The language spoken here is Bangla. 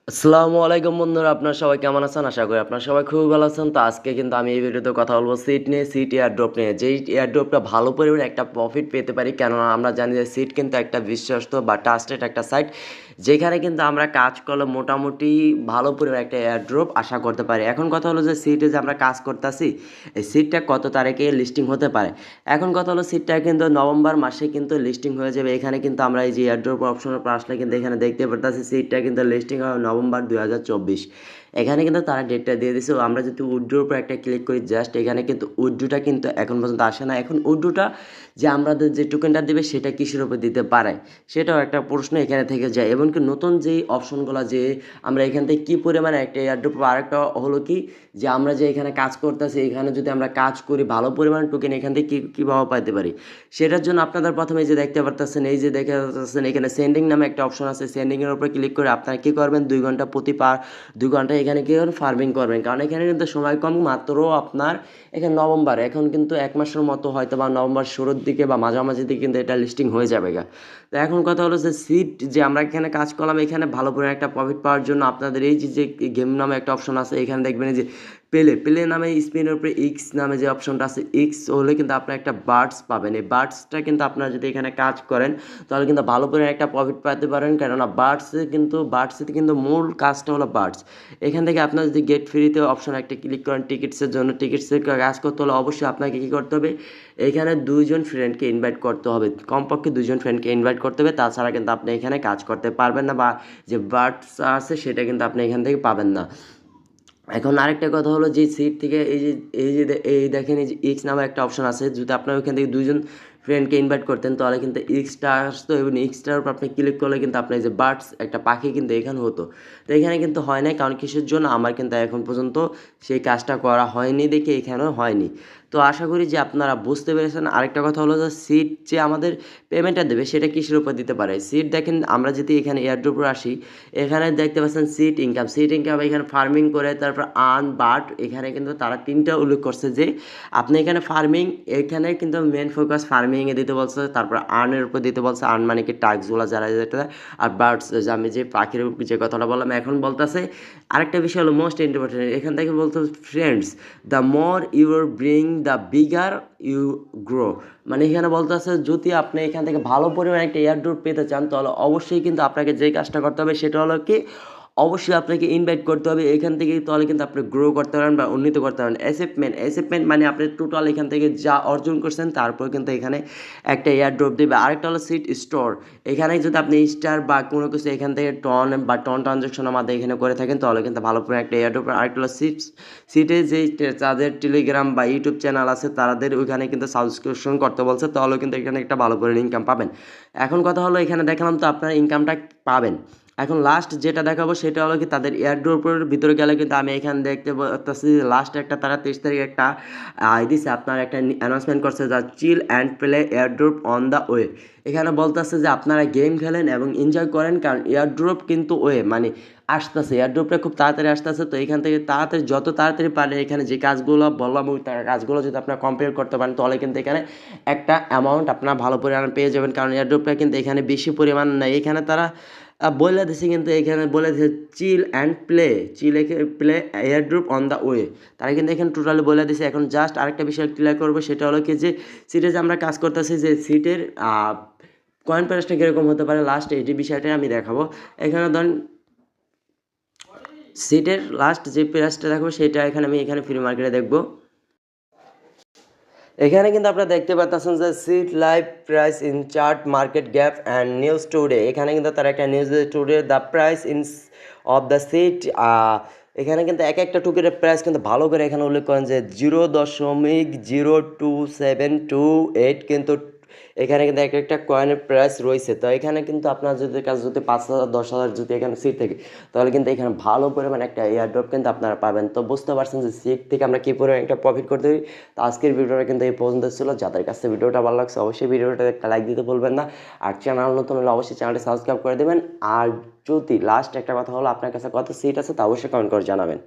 আসসালামু আলাইকুম বন্ধুরা, আপনারা সবাই কেমন আছেন? আশা করি আপনারা সবাই খুবই ভালো আছেন। তো আজকে কিন্তু আমি এই ভিডিওতে কথা বলবো সিট নিয়ে, সিট এয়ারড্রপ নিয়ে। যেই এয়ারড্রপটা ভালো পরিমাণে একটা প্রফিট পেতে পারি, কেননা আমরা জানি যে সিট কিন্তু একটা বিশ্বস্ত বা ট্রাস্টেড একটা সাইট, যেখানে কিন্তু আমরা কাজ করলে মোটামুটি ভালো পরিমাণে একটা এয়ারড্রপ আশা করতে পারি। এখন কথা হলো যে সিটে যে আমরা কাজ করতেছি, এই সিটটা কত তারিখে লিস্টিং হতে পারে। এখন কথা হলো সিটটা কিন্তু নভেম্বর মাসে কিন্তু লিস্টিং হয়ে যাবে। এখানে কিন্তু আমরা এই যে এয়ারড্রপ অপশনের উপর আসলে কিন্তু এখানে দেখতে পারতেছি সিটটা কিন্তু লিস্টিং হয় নভেম্বর 2024। এখানে কিন্তু তারা ডেটটা দিয়ে দিছে। আমরা যদি উইথড্রোর উপর একটা ক্লিক করি, জাস্ট এখানে কিন্তু উইথড্রোটা কিন্তু এখন পর্যন্ত আসে না। এখন উইথড্রোটা যে আমাদের যে টোকেনটা দেবে সেটা কিসের উপর দিতে পারে, সেটাও একটা প্রশ্ন এখানে থেকে যায়। এবং কি নতুন যেই অপশনগুলো যে আমরা এখান থেকে কী পরিমাণে একটা এয়ারড্রপ, আরেকটা হলো কি যে আমরা যে এখানে কাজ করতেছি, এখানে যদি আমরা কাজ করি ভালো পরিমাণ টোকেন এখান থেকে কীভাবে পাইতে পারি, সেটার জন্য আপনাদের প্রথমে যে দেখতে পারতেছেন, এই যে দেখতে পাচ্ছেন এখানে সেন্ডিং নামে একটা অপশন আছে। সেন্ডিংয়ের উপর ক্লিক করে আপনারা কী করবেন, 2 ঘন্টা প্রতি 2 ঘন্টা এখানে কী করবেন, ফার্মিং করবেন। কারণ এখানে কিন্তু সময় কম, মাত্র আপনার এখানে নভেম্বর, এখন কিন্তু 1 মাসের মতো হয়তো বা নভেম্বর শুরুর দিকে বা মাঝামাঝি দিকে কিন্তু এটা লিস্টিং হয়ে যাবে গা। তো এখন কথা হলো যে সিট যে আমরা এখানে কাজ করলাম, এখানে ভালো করে একটা প্রফিট পাওয়ার জন্য আপনাদের এই যে গেম নামে একটা অপশন আছে, এখানে দেখবেন যে প্লে প্লে নামে স্পিনের উপরে এক্স নামে যে অপশনটা আছে, এক্স হলে কিন্তু আপনার একটা বার্ডস পাবেন। এই বার্ডসটা কিন্তু আপনারা যদি এখানে কাজ করেন তাহলে কিন্তু ভালো করে একটা প্রফিট পাইতে পারেন। কেননা বার্ডসে কিন্তু মূল কাজটা হলো বার্ডস। এখান থেকে আপনার যদি গেট ফ্রিতে অপশন একটা ক্লিক করেন টিকিটসের জন্য, টিকিটসের কাজ করতে হলে অবশ্যই আপনাকে কী করতে হবে, এখানে 2জন ফ্রেন্ডকে ইনভাইট করতে হবে, কমপক্ষে 2জন ফ্রেন্ডকে ইনভাইট করতে হবে। তাছাড়া কিন্তু আপনি এখানে কাজ করতে পারবেন না, বা যে বার্ডস আছে সেটা কিন্তু আপনি এখান থেকে পাবেন না। এখন আরেকটা কথা হলো যে সিট থেকে এই দেখেন এই যে এক্স নামে একটা অপশন আছে, যদি আপনার ওইখান থেকে 2জন ফ্রেন্ডকে ইনভাইট করতেন তাহলে কিন্তু এক্সট্রা আসতো, এবং এক্সট্রার উপর আপনি ক্লিক করলে কিন্তু আপনার যে বার্ডস একটা পাখি কিন্তু এখানে হতো। তো এখানে কিন্তু হয় নাই, কারণ কিসের জন্য, আমার কিন্তু এখন পর্যন্ত সেই কাজটা করা হয়নি দেখে এখানেও হয়নি। তো আশা করি যে আপনারা বুঝতে পেরেছেন। আরেকটা কথা হলো যে সিট যে আমাদের পেমেন্টটা দেবে সেটা কিসের উপর দিতে পারে। সিট দেখেন, আমরা যদি এখানে এয়ারড্রপে আসি, এখানে দেখতে পাচ্ছেন সিট ইনকাম এখানে ফার্মিং করে তারপর আর্ন বাট, এখানে কিন্তু তারা 3টা উল্লেখ করছে যে আপনি এখানে ফার্মিং, এখানে কিন্তু মেন ফোকাস ফার্মিংয়ে দিতে বলছে, তারপর আর্নের উপর দিতে বলছে। আর্ন মানে কি টাস্কগুলো যারা যেটা, আর বার্ডস যে আমি যে পাখির যে কথাটা বললাম, এখন বলতেছে আরেকটা বিষয় হলো মোস্ট ইম্পর্টেন্ট। এখান থেকে বলতে friends, the more you bring the bigger you grow. মানে এখানে বলতেছে যদি আপনি এখান থেকে ভালো পরিমাণে একটা এয়ারড্রপ পেতে চান তাহলে অবশ্যই কিন্তু আপনাকে যে কাজটা করতে হবে সেটা হলো কি, অবশ্যই আপনাকে ইনভাইট করতে হবে এখান থেকে, তাহলে কিন্তু আপনি গ্রো করতে পারেন বা উন্নীত করতে পারেন। অ্যাচিভমেন্ট মানে আপনি টোটাল এখান থেকে যা অর্জন করছেন তারপর কিন্তু এখানে একটা এয়ারড্রপ দেবে। আরেকটা হলো সিট স্টোর, এখানে যদি আপনি স্টার বা কোনো কিছু এখান থেকে টন ট্রানজাকশন আমাদের এখানে করে থাকেন তাহলে কিন্তু ভালো করে একটা এয়ারড্রপ। আরেকটা হলো সিটে যে তাদের টেলিগ্রাম বা ইউটিউব চ্যানেল আছে তাদের ওইখানে কিন্তু সাবস্ক্রিপশন করতে বলছে, তাহলে কিন্তু এখানে একটা ভালো করে ইনকাম পাবেন। এখন কথা হলো এখানে দেখালাম তো আপনার ইনকামটা পাবেন। এখন লাস্ট যেটা দেখাবো সেটা হলো কি তাদের এয়ারড্রপের ভিতরে গেলে কিন্তু আমি এখানে দেখতে পাচ্ছি লাস্ট একটা তারা 23 তারিখ একটা দিছে, আপনার একটা অ্যানাউন্সমেন্ট করছে যা chill and play airdrop on the way. এখানে বলতেছে যে আপনারা গেম খেলেন এবং এনজয় করেন, কারণ এয়ারড্রপ কিন্তু ওয়ে মানে আসতেছে, এয়ারড্রপটা খুব তাড়াতাড়ি আসতেছে। তো এখান থেকে তাড়াতাড়ি যত তাড়াতাড়ি পারেন এখানে যে কাজগুলো বললাম ওই কাজগুলো যদি আপনারা কম্পেয়ার করতে পারেন তাহলে কিন্তু এখানে একটা অ্যামাউন্ট আপনারা ভালো পরিমাণ পেয়ে যাবেন। কারণ এয়ারড্রপটা কিন্তু এখানে বেশি পরিমাণ নেই, এখানে তারা বলে দিছে, কিন্তু এখানে বলে দিছে chill and play, play airdrop on the way. তারা কিন্তু এখানে টোটালি বলে দিছে। এখন জাস্ট আরেকটা বিষয় ক্লিয়ার করবো, সেটা হলো কি যে সিটে যে আমরা কাজ করতেছি, যে সিটের কয়েন প্রাইসটা কীরকম হতে পারে লাস্ট এই বিষয়টাই আমি দেখাবো। এখানে ধরেন সিটের লাস্ট যে প্রাইসটা দেখাবো সেটা আমি এখানে ফ্রি মার্কেটে দেখবো। এখানে কিন্তু আপনারা দেখতে পাচ্ছেন যে seat live price in chart market gap and news today. এখানে কিন্তু তারা একটা news today the price in of the seat, এখানে কিন্তু এক একটা টোকেনের প্রাইস কিন্তু ভালো করে এখানে উল্লেখ করেন যে 0.02728 কিন্তু এখানে কিন্তু এক একটা কয়েনের প্রাইস রয়েছে। তো এখানে কিন্তু আপনার যদি কাছে যদি 5,000 10,000 যদি এখানে সিট থাকে তাহলে কিন্তু এখানে ভালো পরিমাণ একটা এয়ারড্রপ কিন্তু আপনারা পাবেন। তো বুঝতে পারছেন যে সিট থেকে আমরা কী পরিমাণ একটা প্রফিট করতে পারি। তো আজকের ভিডিওটা কিন্তু এই পর্যন্ত ছিল। যাদের কাছে ভিডিওটা ভালো লাগছে অবশ্যই ভিডিওটা একটা লাইক দিতে ভুলবেন না, আর চ্যানেল নতুন হলে অবশ্যই চ্যানেলটি সাবস্ক্রাইব করে দেবেন। আর যদি লাস্ট একটা কথা হলো আপনার কাছে কত সিট আছে তা অবশ্যই কমেন্ট করে জানাবেন।